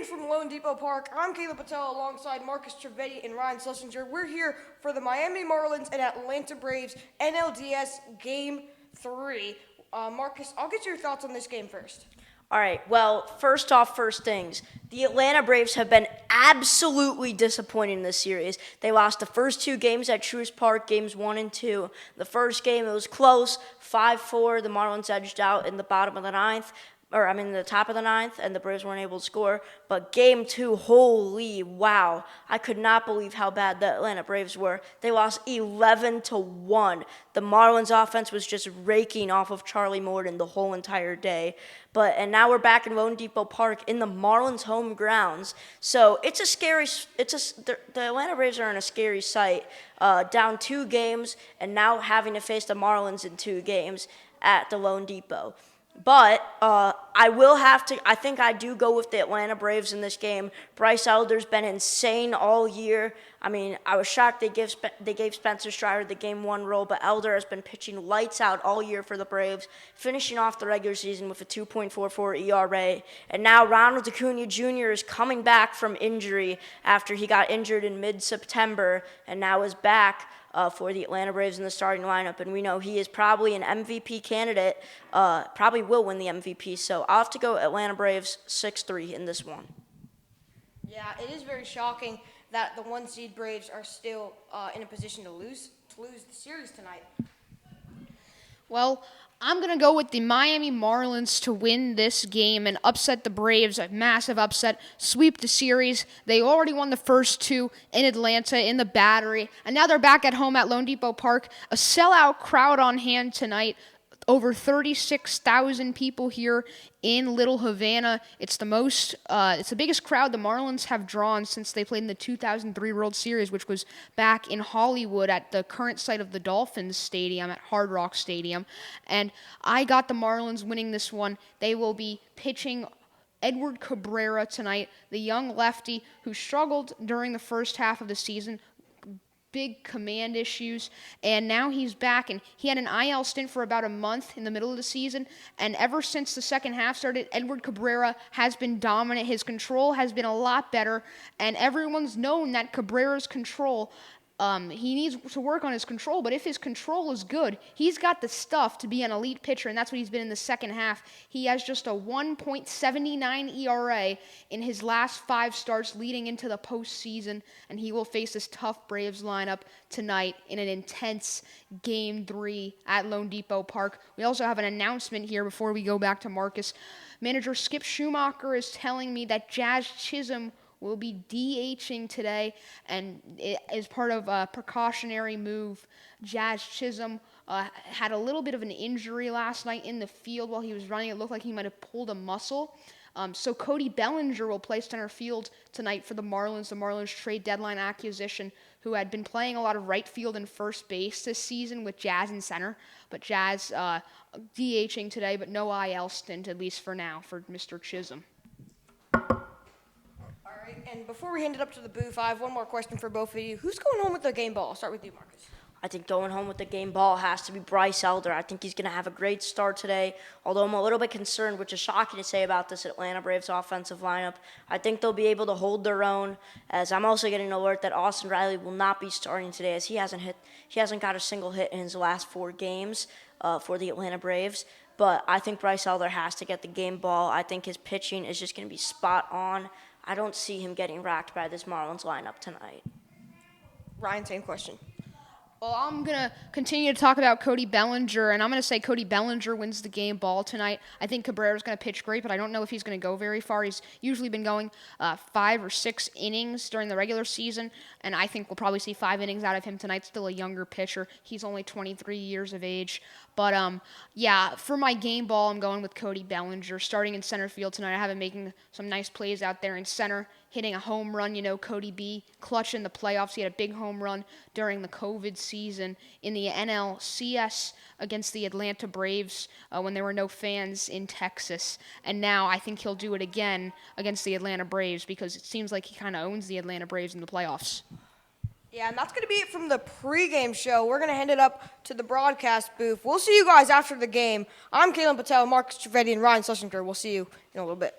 from Lone Depot Park. I'm Caleb Patel alongside Marcus Trivedi and Ryan Schlesinger. We're here for the Miami Marlins and Atlanta Braves NLDS Game 3. Marcus, I'll get your thoughts on this game first. All right, well, first off, first things. The Atlanta Braves have been absolutely disappointing in this series. They lost the first two games at Truist Park, games 1 and 2. The first game, it was close, 5-4. The Marlins edged out in the the top of the ninth, and the Braves weren't able to score. But game 2, holy wow. I could not believe how bad the Atlanta Braves were. They lost 11-1. The Marlins offense was just raking off of Charlie Morton the whole entire day. And now we're back in Lone Depot Park in the Marlins home grounds. So the Atlanta Braves are in a scary sight. Down 2 games and now having to face the Marlins in 2 games at the Lone Depot. But I think I do go with the Atlanta Braves in this game. Bryce Elder's been insane all year. I mean, I was shocked they gave Spencer Strider the Game 1 role, but Elder has been pitching lights out all year for the Braves, finishing off the regular season with a 2.44 ERA. And now Ronald Acuna Jr. is coming back from injury after he got injured in mid-September and now is back for the Atlanta Braves in the starting lineup, and we know he is probably an MVP candidate, probably will win the MVP, so I'll have to go Atlanta Braves 6-3 in this one. Yeah, it is very shocking that the 1-seed Braves are still in a position to lose the series tonight. Well, I'm going to go with the Miami Marlins to win this game and upset the Braves, a massive upset, sweep the series. They already won the first 2 in Atlanta in the Battery, and now they're back at home at Lone Depot Park. A sellout crowd on hand tonight. Over 36,000 people here in Little Havana. It's the biggest crowd the Marlins have drawn since they played in the 2003 World Series, which was back in Hollywood at the current site of the Dolphins Stadium at Hard Rock Stadium. And I got the Marlins winning this one. They will be pitching Edward Cabrera tonight, the young lefty who struggled during the first half of the season. Big command issues, and now he's back, and he had an IL stint for about a month in the middle of the season, and ever since the second half started, Edward Cabrera has been dominant. His control has been a lot better, and everyone's known that Cabrera's control, he needs to work on his control, but if his control is good, he's got the stuff to be an elite pitcher, and that's what he's been in the second half. He has just a 1.79 ERA in his last 5 starts leading into the postseason, and he will face this tough Braves lineup tonight in an intense Game 3 at Lone Depot Park. We also have an announcement here before we go back to Marcus. Manager Skip Schumacher is telling me that Jazz Chisholm will be DHing today, and as part of a precautionary move, Jazz Chisholm had a little bit of an injury last night in the field while he was running. It looked like he might have pulled a muscle. So Cody Bellinger will play center field tonight for the Marlins. The Marlins trade deadline acquisition, who had been playing a lot of right field and first base this season with Jazz in center. But Jazz DHing today, but no IL stint, at least for now, for Mr. Chisholm. And before we hand it up to the booth, I have one more question for both of you. Who's going home with the game ball? I'll start with you, Marcus. I think going home with the game ball has to be Bryce Elder. I think he's going to have a great start today, although I'm a little bit concerned, which is shocking to say about this Atlanta Braves offensive lineup. I think they'll be able to hold their own, as I'm also getting an alert that Austin Riley will not be starting today, as he hasn't got a single hit in his last 4 games for the Atlanta Braves. But I think Bryce Elder has to get the game ball. I think his pitching is just going to be spot on. I don't see him getting racked by this Marlins lineup tonight. Ryan, same question. Well, I'm going to continue to talk about Cody Bellinger, and I'm going to say Cody Bellinger wins the game ball tonight. I think Cabrera's going to pitch great, but I don't know if he's going to go very far. He's usually been going 5 or 6 innings during the regular season, and I think we'll probably see 5 innings out of him tonight. Still a younger pitcher. He's only 23 years of age. But, for my game ball, I'm going with Cody Bellinger. Starting in center field tonight, I have him making some nice plays out there in center, hitting a home run. You know, Cody B, clutch in the playoffs. He had a big home run during the COVID season in the NLCS against the Atlanta Braves when there were no fans in Texas. And now I think he'll do it again against the Atlanta Braves because it seems like he kind of owns the Atlanta Braves in the playoffs. Yeah, and that's going to be it from the pregame show. We're going to hand it up to the broadcast booth. We'll see you guys after the game. I'm Caleb Patel, Marcus Trivedi, and Ryan Schlesinger. We'll see you in a little bit.